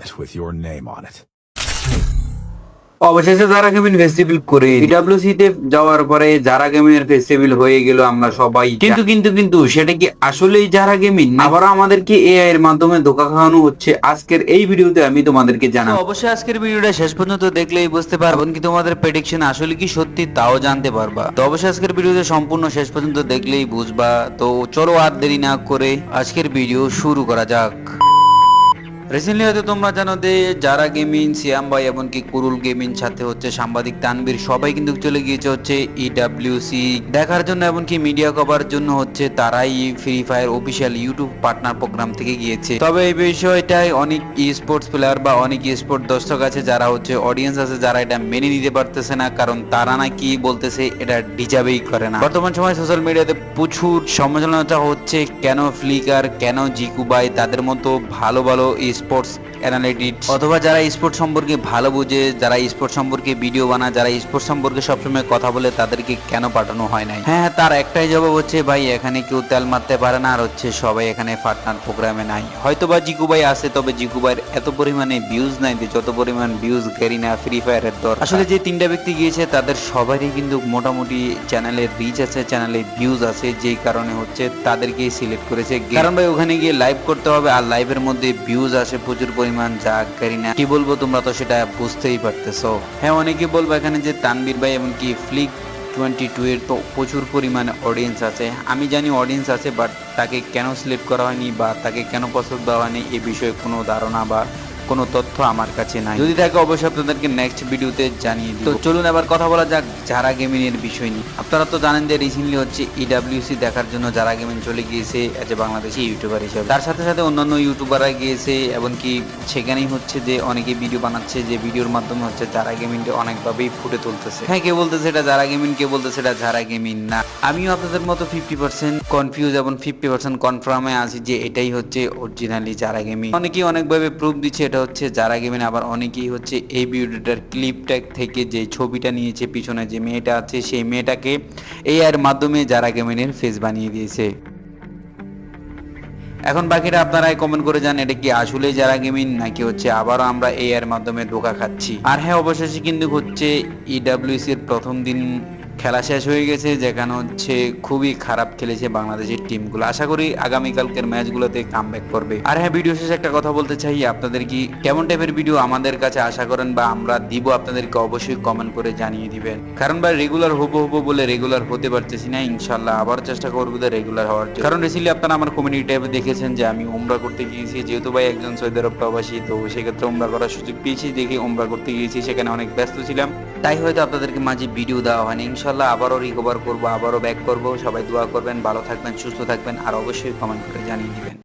wallet with your name on it. অবশেষে যারা gaming festival করে পিডব্লিউসি তে যাওয়ার পরে যারা গেমিং এর ফেস্টিভ্যাল হয়ে গেল আমরা সবাই, কিন্তু সেটা কি আসলেই যারা গেমিং, আবার আমাদেরকে এআই এর মাধ্যমে ধোঁকা খাওয়ানো হচ্ছে? আজকের এই ভিডিওতে আমি তোমাদেরকে জানাবো। অবশ্যই আজকের ভিডিওটা শেষ পর্যন্ত দেখলেই বুঝতে পারবেন কি তোমাদের প্রেডিকশন আসলে কি সত্যি তাও জানতে পারবা। তো অবশ্যই আজকের ভিডিওতে সম্পূর্ণ শেষ পর্যন্ত দেখলেই বুঝবা। তো চলো আর দেরি না করে আজকের ভিডিও শুরু করা যাক। রিসেন্টলি হয়তো তোমরা জানো যে যারা গেমিং, সিয়াম ভাই এমনকি কুরুল গেমিং সাথে হচ্ছে সাংবাদিক তানবীর সবাই কিন্তু চলে গিয়েছে হচ্ছে ইডব্লিউসি দেখার জন্য, এমনকি মিডিয়া কভার জন্য হচ্ছে তারাই Free Fire official YouTube partner program থেকে গিয়েছে। তবে এই বিষয়টাই অনেক স্পোর্টস প্লেয়ার বা অনেক স্পোর্ট দর্শক আছে যারা হচ্ছে অডিয়েন্স আছে যারা এটা মেনে নিতে পারতেছে না, কারণ তারা নাকি বলতেছে এটা ডিজার্ভই করে না। বর্তমান সময় সোশ্যাল মিডিয়াতে প্রচুর সমালোচনা হচ্ছে কেন ফ্লিকার, কেন জিকু ভাই তাদের মতো ভালো ভালো স্পোর্টস অ্যানালিটিক্স অথবা যারা স্পোর্টস সম্পর্কে ভালো বুঝে, যারা স্পোর্টস সম্পর্কে ভিডিও বানায়, যারা স্পোর্টস সম্পর্কে সবসময় কথা বলে তাদেরকে কেন পাঠানো হয় নাই? হ্যাঁ, তার একটাই জবাব হচ্ছে ভাই এখানে কেউ তেল মারতে পারে না, আর হচ্ছে সবাই এখানে পার্টনার প্রোগ্রামে নাই। হয়তো বা জিকু ভাই আছে, তবে জিকু ভাইয়ের এত পরিমাণে ভিউজ নাই যে যত পরিমাণ ভিউজ গেরিনা ফ্রি ফায়ারের দর। আসলে যে তিনটা ব্যক্তি গিয়েছে তাদের সবারই কিন্তু মোটামুটি চ্যানেলের রিচ আছে, চ্যানেলে ভিউজ আছে, যেই কারণে হচ্ছে তাদেরকেই সিলেক্ট করেছে। কারণ ভাই ওখানে গিয়ে লাইভ করতে হবে, আর লাইভের মধ্যে ভিউজ আসে প্রচুর পরিমাণ, যা গেরিনা কি বলবো তোমরা তো সেটা বুঝতেই পারতেছো। হ্যাঁ, অনেকে বলবো এখানে যে তানবীর ভাই এমনকি ফ্লিক 22 এর তো প্রচুর পরিমাণে অডিয়েন্স আছে। আমি জানি অডিয়েন্স আছে, বাট তাকে কেন সিলেক্ট করা হয়নি বা তাকে কেন পছন্দ দেওয়া হয়নি এ বিষয়ে কোনো ধারণা বা কোনো তথ্য আমার কাছে নাই। যদি থাকে অবশ্যই আপনাদেরকে নেক্সট ভিডিওতে জানিয়ে দিব। তো চলুন এবার কথা বলা যাক যারা গেমিং এর বিষয় নিয়ে। আপনারা তো জানেন যে রিসেন্টলি হচ্ছে ইডব্লিউসি দেখার জন্য যারা গেমিং চলে গিয়েছে এজ এ বাংলাদেশি ইউটিউবার হিসেবে। তার সাথে সাথে অন্যান্য ইউটিউবাররা গিয়েছে, এমনকি সেখানেই হচ্ছে যে অনেকে ভিডিও বানাচ্ছে, যে ভিডিওর মাধ্যমে হচ্ছে যারা গেমিংটা অনেকভাবেই ফুটে তুলতেছে। হ্যাঁ, কে বলতেছে এটা যারা গেমিং, কে বলতেছে এটা যারা গেমিং না। আমিও আপনাদের মতো 50% কনফিউজ এবং 50% কনফার্মে আছি যে এটাই হচ্ছে অরিজিনালি যারা গেমিং। অনেকেই অনেকভাবে প্রুফ দিচ্ছে এটা হচ্ছে যারা গেমিং, আবার অনেকেই হচ্ছে এই ভিডিওটার ক্লিপটা থেকে যে ছবিটা নিয়েছে, পিছনে যে মেয়েটা আছে সেই মেয়েটাকে এআই এর মাধ্যমে যারা গেমিং এর ফেস বানিয়ে দিয়েছে। এখন বাকিটা আপনারাই কমেন্ট করে জান এটা কি আসলে যারা গেমিং নাকি হচ্ছে আবারও আমরা এআই এর মাধ্যমে ধোঁকা খাচ্ছি। আর হ্যাঁ, অবশেষে কিন্তু হচ্ছে ইডব্লিউসি এর প্রথম দিন খেলা শেষ হয়ে গেছে, যেখানে হচ্ছে খুবই খারাপ খেলেছে বাংলাদেশের টিমগুলো। আশা করি আগামীকালকের ম্যাচগুলোতে কামব্যাক করবে। আর হ্যাঁ, ভিডিও শেষে একটা কথা বলতে চাই, আপনাদের কি কেমন টাইপের ভিডিও আমাদের কাছে আশা করেন বা আমরা দিব আপনাদেরকে অবশ্যই কমেন্ট করে জানিয়ে দিবেন। কারণ ভাই রেগুলার হবো বলে রেগুলার হতে পারতেছি না, ইনশাল্লাহ আবার চেষ্টা করবো রেগুলার হওয়ার জন্য। কারণ রিসেন্টলি আপনারা আমার কমিউনিটি ট্যাবে দেখেছেন যে আমি উমরা করতে গিয়েছি, যেহেতু ভাই একজন সৌদি আরব প্রবাসী, তো সেক্ষেত্রে উমরা করার সুযোগ পেয়েছি দেখে উমরা করতে গিয়েছি, সেখানে অনেক ব্যস্ত ছিলাম, তাই হয়তো আপনাদেরকে মাঝে ভিডিও দেওয়া হয়নি। ইনশাল্লাহ আবারও রিকভার করবো, আবারও ব্যাক করবো। সবাই দোয়া করবেন, ভালো থাকবেন, সুস্থ থাকবেন, আর অবশ্যই কমেন্ট করে জানিয়ে দিবেন।